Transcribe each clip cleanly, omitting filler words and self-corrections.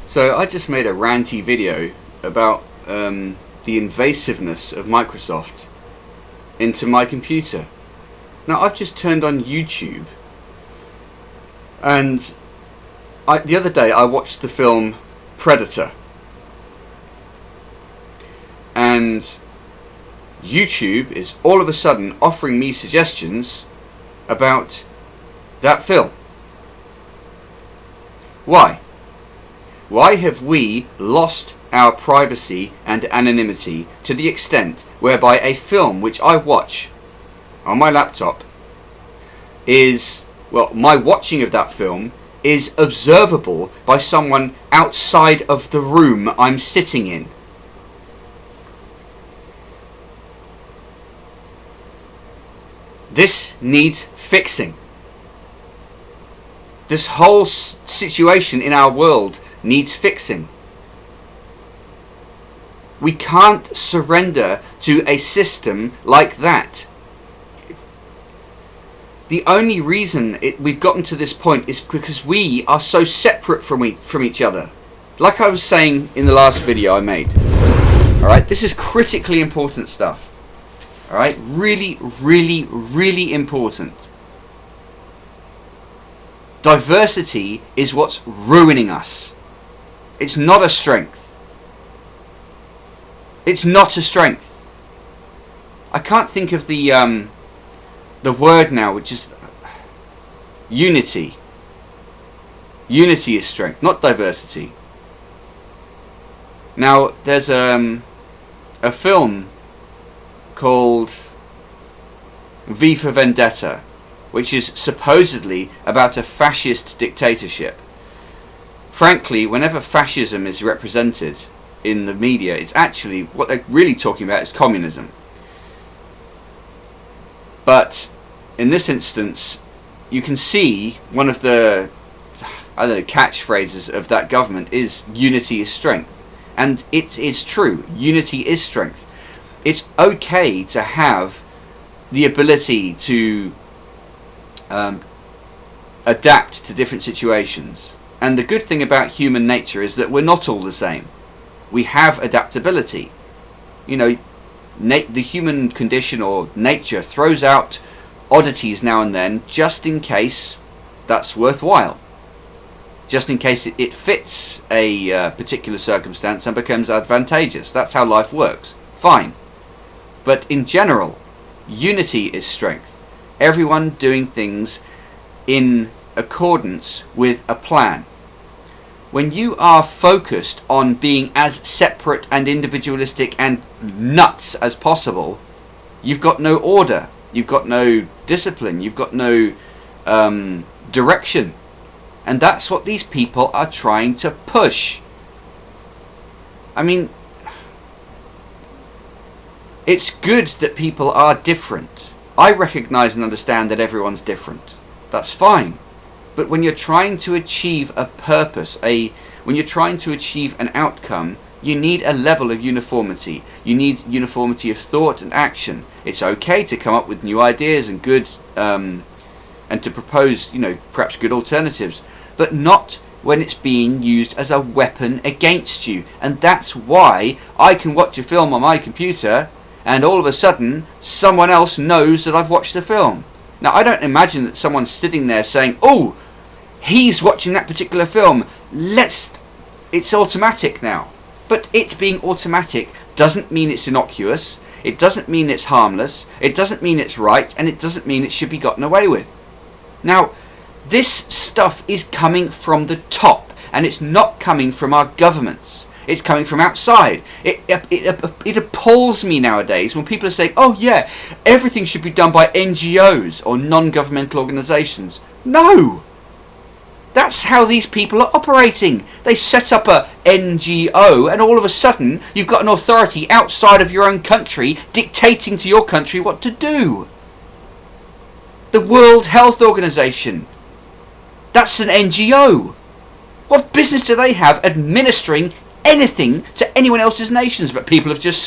So I just made a ranty video about the invasiveness of Microsoft into my computer. Now I've just turned on YouTube, and the other day I watched the film Predator, and YouTube is all of a sudden offering me suggestions about that film. Why? Why have we lost our privacy and anonymity to the extent whereby a film which I watch on my laptop is, well, my watching of that film is observable by someone outside of the room I'm sitting in? This needs fixing. This whole situation in our world needs fixing. We can't surrender to a system like that. The only reason we've gotten to this point is because we are so separate from each other. Like I was saying in the last video I made. Alright, this is critically important stuff. Alright, really, really, really important. Diversity is what's ruining us. It's not a strength. It's not a strength. I can't think of the word now, which is unity. Unity is strength, not diversity. Now, there's a film called V for Vendetta, which is supposedly about a fascist dictatorship. Frankly, whenever fascism is represented in the media, it's actually, what they're really talking about is communism. But in this instance, you can see one of the, I don't know, catchphrases of that government is unity is strength. And it is true, unity is strength. It's okay to have the ability to adapt to different situations. And the good thing about human nature is that we're not all the same. We have adaptability. You know, the human condition or nature throws out oddities now and then just in case that's worthwhile. Just in case it fits a particular circumstance and becomes advantageous. That's how life works. Fine. But in general, unity is strength. Everyone doing things in accordance with a plan. When you are focused on being as separate and individualistic and nuts as possible, you've got no order, you've got no discipline, you've got no direction. And that's what these people are trying to push. I mean, it's good that people are different. I recognize and understand that everyone's different. That's fine. But when you're trying to achieve a purpose, when you're trying to achieve an outcome, you need a level of uniformity. You need uniformity of thought and action. It's okay to come up with new ideas and good, and to propose, you know, perhaps good alternatives, but not when it's being used as a weapon against you. And that's why I can watch a film on my computer, and all of a sudden, someone else knows that I've watched the film. Now, I don't imagine that someone's sitting there saying, "Oh, he's watching that particular film. It's automatic now." But it being automatic doesn't mean it's innocuous. It doesn't mean it's harmless. It doesn't mean it's right. And it doesn't mean it should be gotten away with. Now, this stuff is coming from the top. And it's not coming from our governments. It's coming from outside. It appalls me nowadays when people are saying, "Oh yeah, everything should be done by NGOs or non-governmental organisations." No! That's how these people are operating. They set up a NGO and all of a sudden you've got an authority outside of your own country dictating to your country what to do. The World Health Organization. That's an NGO. What business do they have administering anything to anyone else's nations? But people have just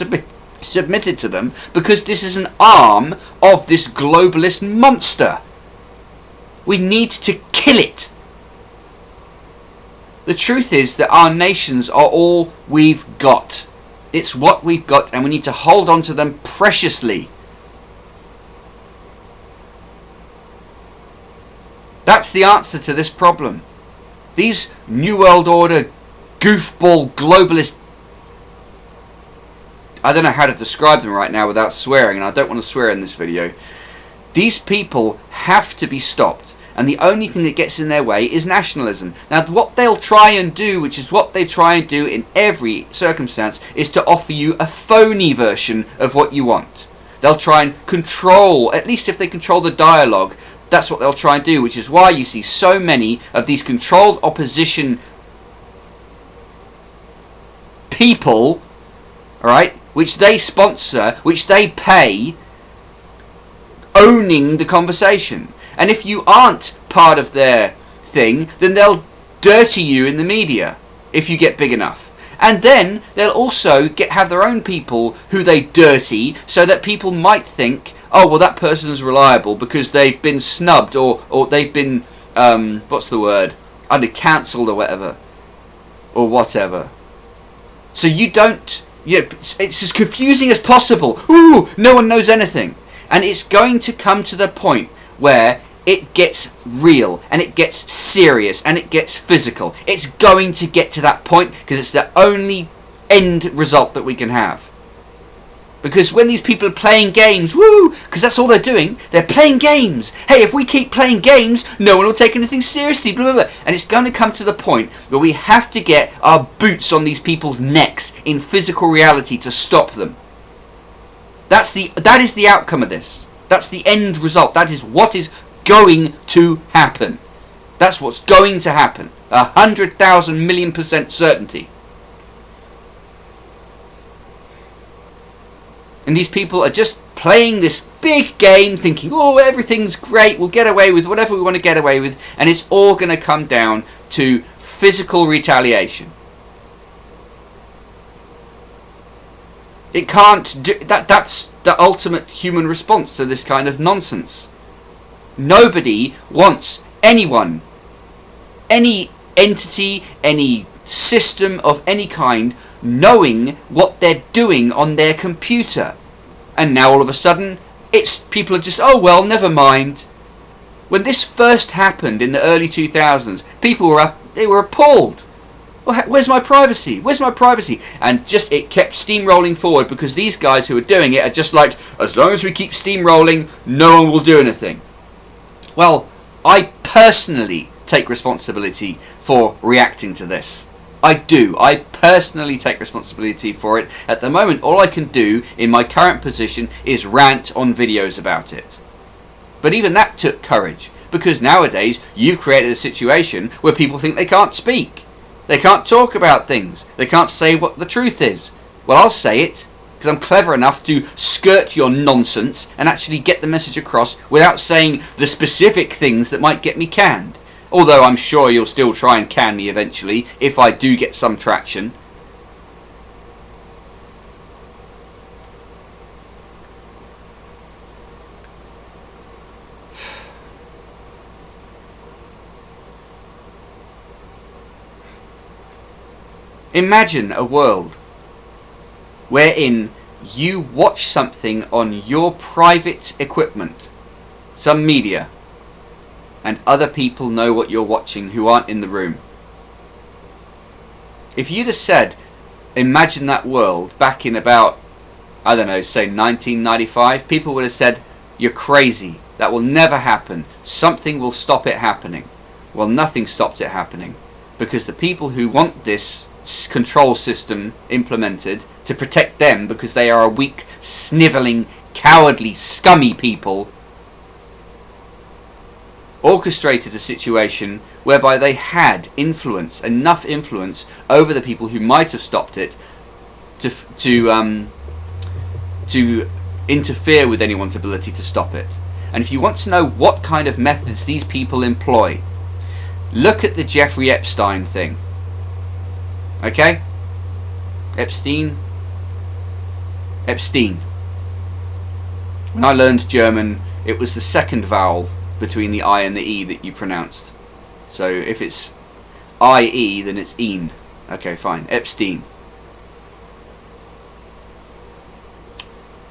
submitted to them because this is an arm of this globalist monster. We need to kill it. The truth is that our nations are all we've got. It's what we've got, and we need to hold on to them preciously. That's the answer to this problem. These New World Order goofball globalist, I don't know how to describe them right now without swearing, and I don't want to swear in this video. These people have to be stopped, and the only thing that gets in their way is nationalism. Now, what they'll try and do, which is what they try and do in every circumstance, is to offer you a phony version of what you want. They'll try and control, at least if they control the dialogue, that's what they'll try and do, which is why you see so many of these controlled opposition people, alright, which they sponsor, which they pay, owning the conversation. And if you aren't part of their thing, then they'll dirty you in the media if you get big enough. And then they'll also have their own people who they dirty, so that people might think, oh, well, that person's reliable because they've been snubbed or they've been, what's the word, either cancelled or whatever. Or whatever. So you don't, it's as confusing as possible. Ooh, no one knows anything. And it's going to come to the point where it gets real, and it gets serious, and it gets physical. It's going to get to that point because it's the only end result that we can have. Because when these people are playing games, woo, because that's all they're doing, they're playing games. Hey, if we keep playing games, no one will take anything seriously, blah, blah, blah. And it's going to come to the point where we have to get our boots on these people's necks in physical reality to stop them. That is the outcome of this. That's the end result. That is what is going to happen. That's what's going to happen. 100,000 million% certainty. And these people are just playing this big game thinking, oh, everything's great, we'll get away with whatever we want to get away with, and it's all going to come down to physical retaliation. It can't do that. That's the ultimate human response to this kind of nonsense. Nobody wants anyone, any entity, any system of any kind knowing what they're doing on their computer. And now all of a sudden, people are just, oh well, never mind. When this first happened in the early 2000s, people were appalled. Well, where's my privacy? Where's my privacy? And just it kept steamrolling forward because these guys who are doing it are just like, as long as we keep steamrolling, no one will do anything. Well, I personally take responsibility for reacting to this. I do. I personally take responsibility for it. At the moment, all I can do in my current position is rant on videos about it. But even that took courage, because nowadays you've created a situation where people think they can't speak. They can't talk about things. They can't say what the truth is. Well, I'll say it, because I'm clever enough to skirt your nonsense and actually get the message across without saying the specific things that might get me canned. Although I'm sure you'll still try and can me eventually, if I do get some traction. Imagine a world wherein you watch something on your private equipment, some media, and other people know what you're watching who aren't in the room. If you'd have said, imagine that world back in about, I don't know, say 1995, people would have said, you're crazy, that will never happen, something will stop it happening. Well, nothing stopped it happening, because the people who want this control system implemented to protect them, because they are a weak, snivelling, cowardly, scummy people, orchestrated a situation whereby they had influence, enough influence over the people who might have stopped it to interfere with anyone's ability to stop it. And if you want to know what kind of methods these people employ, look at the Jeffrey Epstein thing. Okay? Epstein. When I learned German, it was the second vowel between the I and the E that you pronounced. So if it's I-E, then it's Een. Okay, fine. Epstein.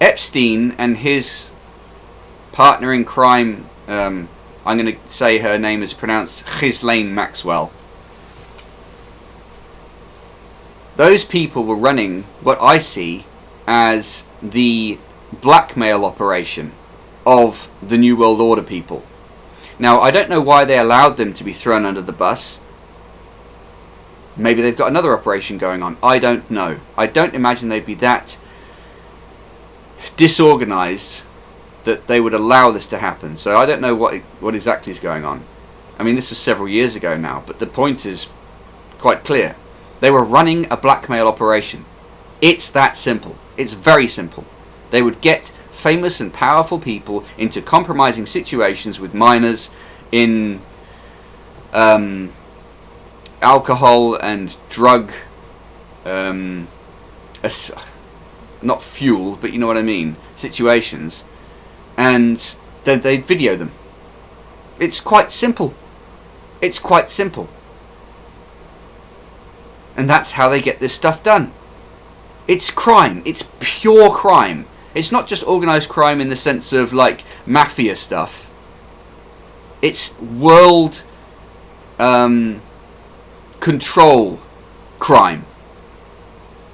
Epstein and his partner in crime, I'm going to say her name is pronounced Ghislaine Maxwell. Those people were running what I see as the blackmail operation of the New World Order people. Now, I don't know why they allowed them to be thrown under the bus. Maybe they've got another operation going on. I don't know. I don't imagine they'd be that disorganized that they would allow this to happen. So I don't know what exactly is going on. I mean, this was several years ago now, but the point is quite clear. They were running a blackmail operation. It's that simple. It's very simple. They would get famous and powerful people into compromising situations with minors in alcohol and drug, not fuel, but you know what I mean, situations, and then they'd video them. It's quite simple. It's quite simple. And that's how they get this stuff done. It's crime. It's pure crime. It's not just organised crime in the sense of like mafia stuff. It's world control crime.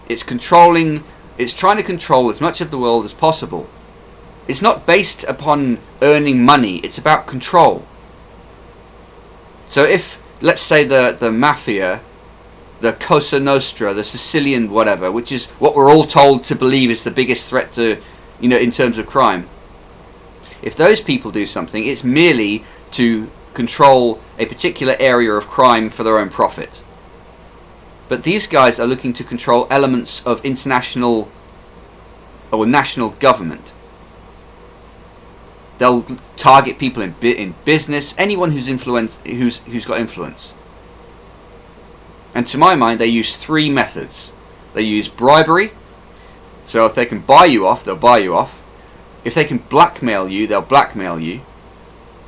It's trying to control as much of the world as possible. It's not based upon earning money, it's about control. So if, let's say the mafia, the Cosa Nostra, the Sicilian whatever, which is what we're all told to believe is the biggest threat to, in terms of crime. If those people do something, it's merely to control a particular area of crime for their own profit. But these guys are looking to control elements of international or national government. They'll target people in business, anyone who's got influence. And to my mind, they use three methods. They use bribery. So if they can buy you off, they'll buy you off. If they can blackmail you, they'll blackmail you.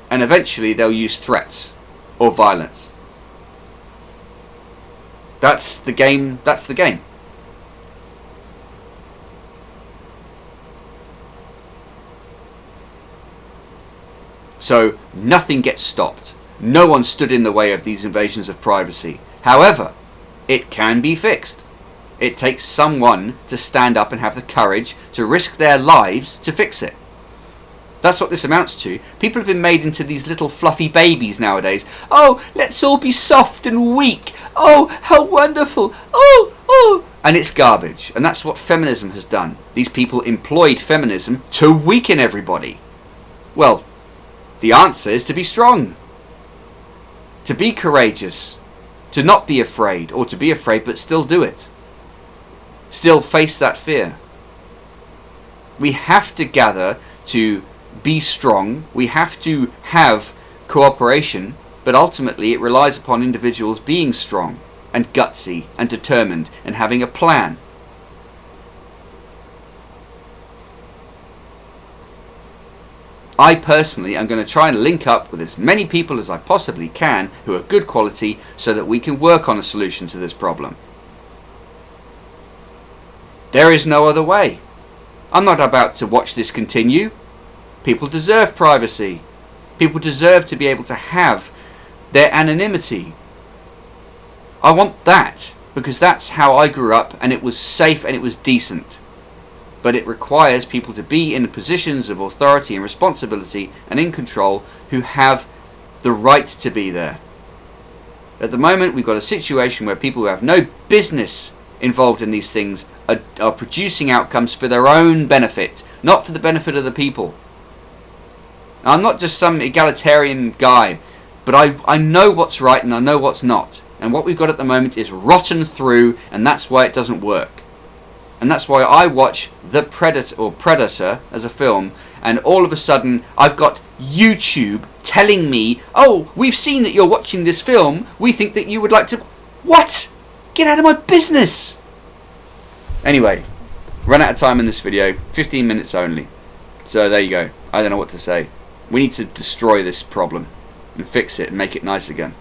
And eventually they'll use threats or violence. That's the game. That's the game. So nothing gets stopped. No one stood in the way of these invasions of privacy. However, it can be fixed. It takes someone to stand up and have the courage to risk their lives to fix it. That's what this amounts to. People have been made into these little fluffy babies nowadays. Oh, let's all be soft and weak. Oh, how wonderful. Oh. And it's garbage. And that's what feminism has done. These people employed feminism to weaken everybody. Well, the answer is to be strong. To be courageous. To not be afraid. Or to be afraid but still do it. Still face that fear. We have to gather to be strong. We have to have cooperation, but ultimately it relies upon individuals being strong and gutsy and determined and having a plan. I personally am going to try and link up with as many people as I possibly can who are good quality so that we can work on a solution to this problem. There is no other way. I'm not about to watch this continue. People deserve privacy. People deserve to be able to have their anonymity. I want that because that's how I grew up and it was safe and it was decent. But it requires people to be in positions of authority and responsibility and in control who have the right to be there. At the moment we've got a situation where people who have no business involved in these things are producing outcomes for their own benefit, not for the benefit of the people. I'm not just some egalitarian guy, but I know what's right and I know what's not. And what we've got at the moment is rotten through, and that's why it doesn't work. And that's why I watch The Predator as a film, and all of a sudden I've got YouTube telling me, oh, we've seen that you're watching this film, we think that you would like to... What? Get out of my business! Anyway, run out of time in this video, 15 minutes only. So there you go, I don't know what to say. We need to destroy this problem and fix it and make it nice again.